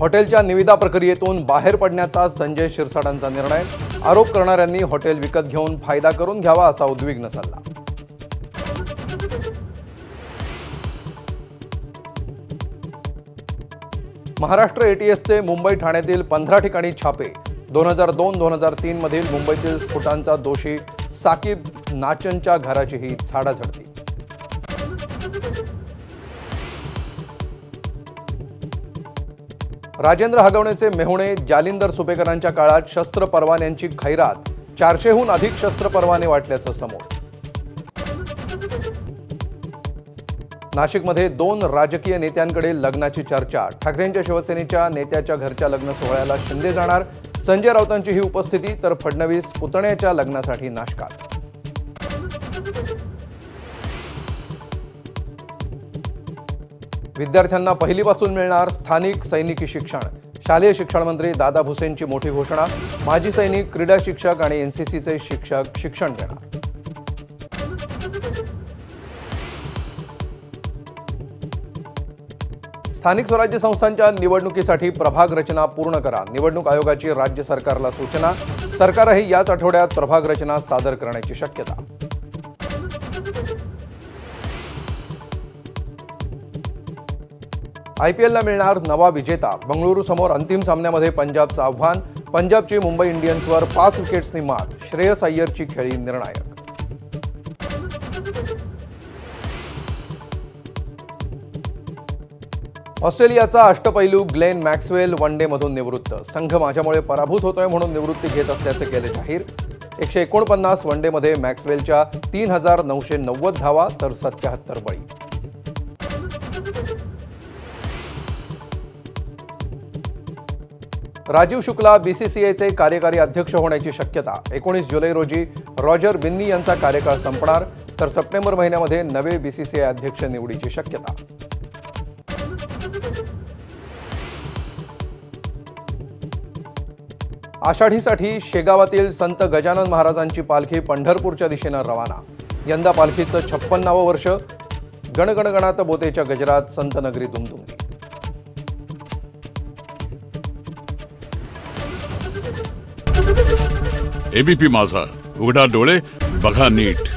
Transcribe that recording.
हॉटेलच्या निविदा प्रक्रियेतून बाहेर पडण्याचा संजय शिरसाटांचा निर्णय। आरोप करणाऱ्यांनी हॉटेल विकत घेऊन फायदा करून घ्यावा असा उद्विग्न सल्ला। महाराष्ट्र एटीएसचे मुंबई ठाण्यातील 15 ठिकाणी छापे। 2002-2003 मधील मुंबईतील स्फोटांचा दोषी साकीब नाचनच्या घराचीही झाडाझडती। राजेंद्र हगवणेचे मेहुणे जालिंदर सुपेकरांच्या काळात शस्त्र परवान्यांची खैरात। 400हून अधिक शस्त्र परवाने वाटल्याचं समोर। नाशिकमध्ये 2 राजकीय नेत्यांकडे लग्नाची चर्चा। ठाकरेंच्या शिवसेनेच्या नेत्याच्या घरच्या लग्न सोहळ्याला शिंदे जाणार। संजय राऊतांची ही उपस्थिती, तर फडणवीस पुतण्याच्या लग्नासाठी नाशकात। विद्यार्थ्यांना पहिलीपासून मिळणार स्थानिक सैनिकी शिक्षण। शालेय शिक्षण मंत्री दादा भुसेंची मोठी घोषणा। माजी सैनिक, क्रीडा शिक्षक आणि एनसीसीचे शिक्षक शिक्षण देणार। स्थानिक स्वराज्य संस्थांच्या निवडणुकीसाठी प्रभाग रचना पूर्ण करा। निवडणूक आयोगाची राज्य सरकारला सूचना। सरकारही याच आठवड्यात प्रभाग रचना सादर करण्याची शक्यता। आयपीएलला मिळणार नवा विजेता। बंगळुरू समोर अंतिम सामन्यामध्ये पंजाबचं आव्हान। पंजाबची मुंबई इंडियन्सवर 5 विकेट्सनी मात। श्रेयस अय्यरची खेळी निर्णायक। ऑस्ट्रेलियाचा अष्टपैलू ग्लेन मॅक्सवेल वनडेमधून निवृत्त। संघ माझ्यामुळे पराभूत होतोय म्हणून निवृत्ती घेत असल्याचे केले जाहीर। 149 वनडेमध्ये मॅक्सवेलच्या 3990 धावा तर 77 बळी। राजीव शुक्ला बीसीसीआयचे कार्यकारी अध्यक्ष होण्याची शक्यता। 19 जुलै रोजी रॉजर बिन्नी यांचा कार्यकाळ संपणार, तर सप्टेंबर महिन्यामध्ये नवे बीसीसीआय अध्यक्ष निवडीची शक्यता। आषाढीसाठी शेगावातील संत गजानन महाराजांची पालखी पंढरपूरच्या दिशेने रवाना। यंदा पालखीचं 56वं वर्ष। गणगणगणात बोतेच्या गजरात संत नगरी दुमदुमली। एबीपी माझा, उघडा डोळे बघा नीट।